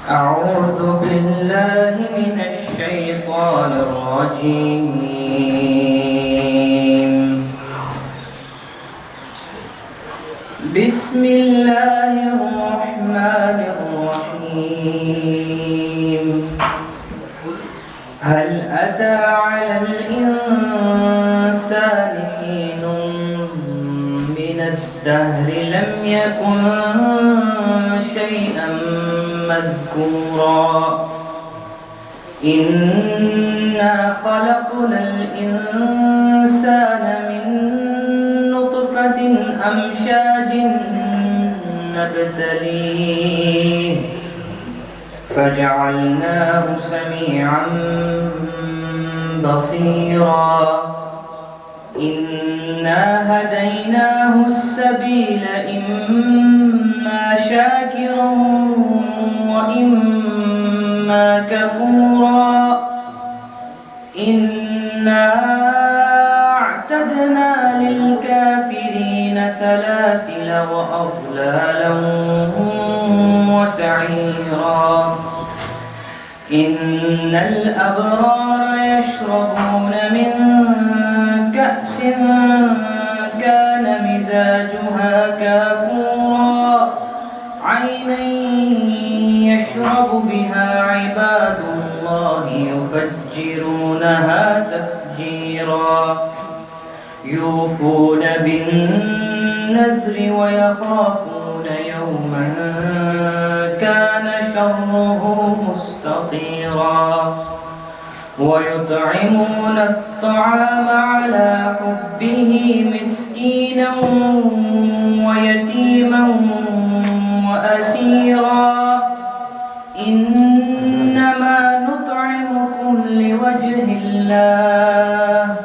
أعوذ بالله من الشيطان الرجيم. بسم الله الرحمن الرحيم. هل أتى على الإنسان حين من الدهر لم يكن شيئا مذكورا إنا خلقنا الإنسان من نطفة أمشاج نبتليه فجعلناه سميعا بصيرا إنا هديناه السبيل إما شاكرا وإما كفورا إنا أعتدنا للكافرين سلاسل وأغلالا وسعيرا إن الأبرار يشربون من كأس كان مزاجها كافورا عينا يشرب بها عباد الله يفجرونها تفجيرا يوفون بالنذر ويخافون يوما كان شره مستطيرا ويطعمون الطعام على حبه مسكينا ويتيما وأسيرا إنما نطعمكم لوجه الله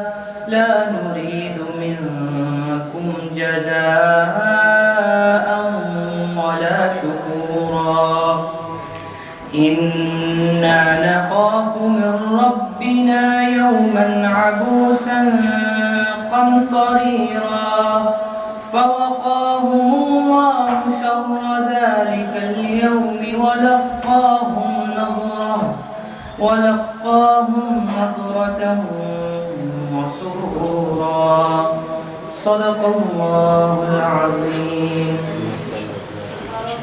لا نريد منكم جزاء ولا شكورا إنا نخاف من ربنا يوما عبوسا قمطريرا فوقاهم الله شر ذلك اليوم ولقاهم نضرة وسرورا صدق الله العظيم.